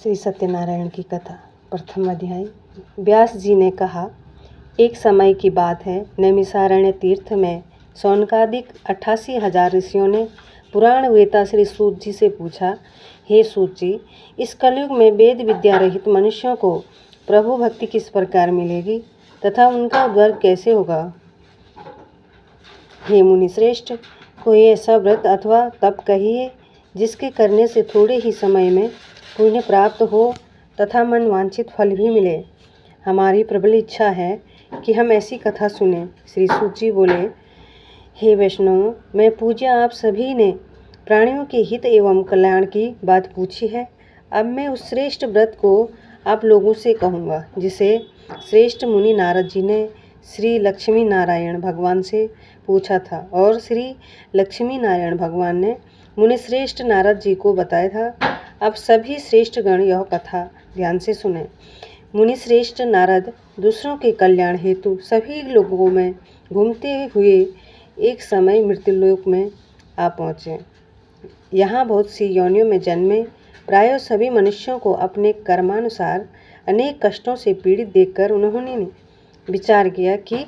श्री सत्यनारायण की कथा। प्रथम अध्याय। व्यास जी ने कहा, एक समय की बात है, नैमिषारण्य तीर्थ में शौनकादिक 88,000 ऋषियों ने पुराण वेता श्री सूत जी से पूछा, हे सूत जी, इस कलयुग में वेद विद्या रहित मनुष्यों को प्रभु भक्ति किस प्रकार मिलेगी तथा उनका वर्ग कैसे होगा। हे मुनि श्रेष्ठ, कोई ऐसा व्रत अथवा तप कहिए जिसके करने से थोड़े ही समय में पुण्य प्राप्त हो तथा मन वांछित फल भी मिले। हमारी प्रबल इच्छा है कि हम ऐसी कथा सुने। श्री सूत जी बोले, हे वैष्णव, मैं पूज्य आप सभी ने प्राणियों के हित एवं कल्याण की बात पूछी है। अब मैं उस श्रेष्ठ व्रत को आप लोगों से कहूँगा जिसे श्रेष्ठ मुनि नारद जी ने श्री लक्ष्मी नारायण भगवान से पूछा था और श्री लक्ष्मी नारायण भगवान ने मुनि श्रेष्ठ नारद जी को बताया था। अब सभी श्रेष्ठ गण यह कथा ध्यान से सुने। मुनि श्रेष्ठ नारद दूसरों के कल्याण हेतु सभी लोगों में घूमते हुए एक समय मृत्युलोक में आ पहुँचे। यहाँ बहुत सी योनियों में जन्मे प्रायः सभी मनुष्यों को अपने कर्मानुसार अनेक कष्टों से पीड़ित देखकर उन्होंने विचार किया कि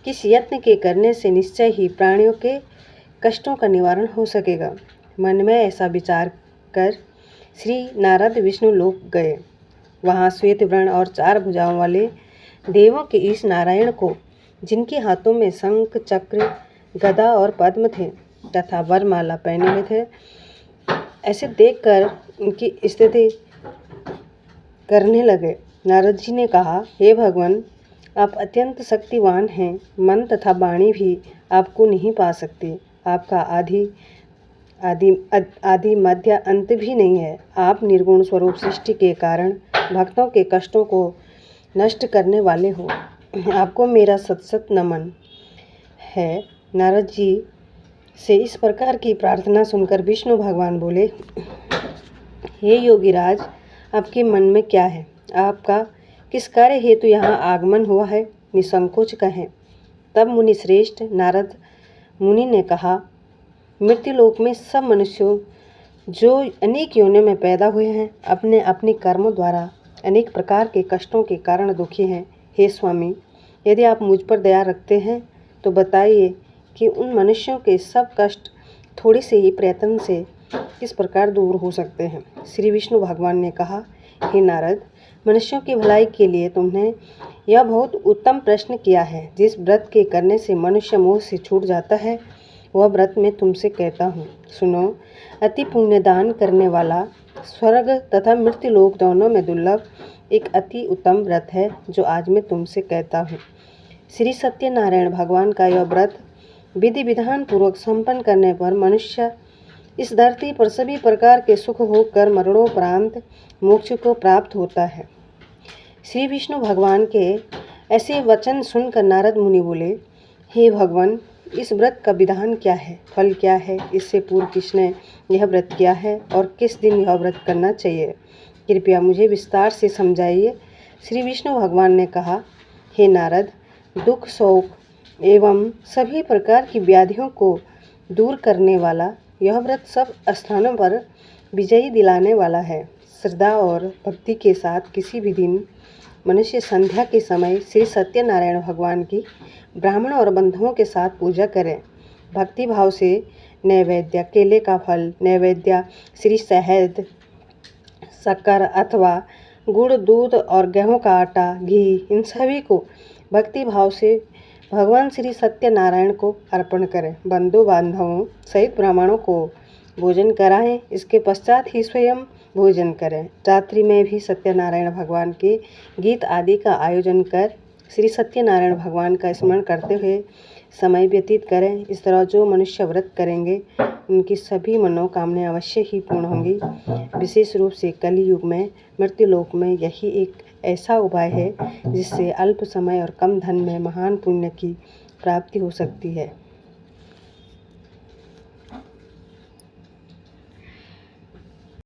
किस यत्न के करने से निश्चय ही प्राणियों के कष्टों का निवारण हो सकेगा। मन में ऐसा विचार कर श्री नारद विष्णु लोक गए। वहाँ श्वेत वर्ण और 4 भुजाओं वाले देवों के इस नारायण को, जिनके हाथों में शंख चक्र गदा और पद्म थे तथा वरमाला पहने हुए थे, ऐसे देखकर उनकी स्तुति करने लगे। नारद जी ने कहा, हे भगवान, आप अत्यंत शक्तिवान हैं। मन तथा वाणी भी आपको नहीं पा सकते। आपका आदि मध्य अंत भी नहीं है। आप निर्गुण स्वरूप सृष्टि के कारण भक्तों के कष्टों को नष्ट करने वाले हो। आपको मेरा सत नमन है। नारद जी से इस प्रकार की प्रार्थना सुनकर विष्णु भगवान बोले, हे योगीराज, आपके मन में क्या है? आपका किस कार्य हेतु यहाँ आगमन हुआ है? निसंकोच कहें। तब मुनि श्रेष्ठ नारद मुनि ने कहा, मृत्युलोक में सब मनुष्यों जो अनेक योनियों में पैदा हुए हैं, अपने अपने कर्मों द्वारा अनेक प्रकार के कष्टों के कारण दुखी हैं। हे स्वामी, यदि आप मुझ पर दया रखते हैं तो बताइए कि उन मनुष्यों के सब कष्ट थोड़ी से ही प्रयत्न से किस प्रकार दूर हो सकते हैं। श्री विष्णु भगवान ने कहा, हे नारद, मनुष्यों की भलाई के लिए तुमने यह बहुत उत्तम प्रश्न किया है। जिस व्रत के करने से मनुष्य मोह से छूट जाता है, वह व्रत मैं तुमसे कहता हूँ। सुनो, अति पुण्यदान करने वाला स्वर्ग तथा मृत्युलोक दोनों में दुर्लभ एक अति उत्तम व्रत है जो आज मैं तुमसे कहता हूँ। श्री सत्यनारायण भगवान का यह व्रत विधि विधान पूर्वक संपन्न करने पर मनुष्य इस धरती पर सभी प्रकार के सुख भोग कर मरणोपरांत मोक्ष को प्राप्त होता है। श्री विष्णु भगवान के ऐसे वचन सुनकर नारद मुनि बोले, हे भगवान, इस व्रत का विधान क्या है, फल क्या है? इससे पूर्व किसने यह व्रत किया है और किस दिन यह व्रत करना चाहिए? कृपया मुझे विस्तार से समझाइए। श्री विष्णु भगवान ने कहा, हे नारद, दुख शोक एवं सभी प्रकार की व्याधियों को दूर करने वाला यह व्रत सब स्थानों पर विजयी दिलाने वाला है। श्रद्धा और भक्ति के साथ किसी भी दिन मनुष्य संध्या के समय श्री सत्यनारायण भगवान की ब्राह्मण और बंधुओं के साथ पूजा करें। भक्ति भाव से नैवेद्य, केले का फल, नैवेद्य श्री शहद, शक्कर अथवा गुड़, दूध और गेहूं का आटा, घी, इन सभी को भक्ति भाव से भगवान श्री सत्यनारायण को अर्पण करें। बंधु बांधवों सहित ब्राह्मणों को भोजन कराएं। इसके पश्चात ही स्वयं भोजन करें। रात्रि में भी सत्यनारायण भगवान के गीत आदि का आयोजन कर श्री सत्यनारायण भगवान का स्मरण करते हुए समय व्यतीत करें। इस तरह जो मनुष्य व्रत करेंगे उनकी सभी मनोकामनाएं अवश्य ही पूर्ण होंगी। विशेष रूप से कलि युग में मृत्युलोक में यही एक ऐसा उपाय है जिससे अल्प समय और कम धन में महान पुण्य की प्राप्ति हो सकती है।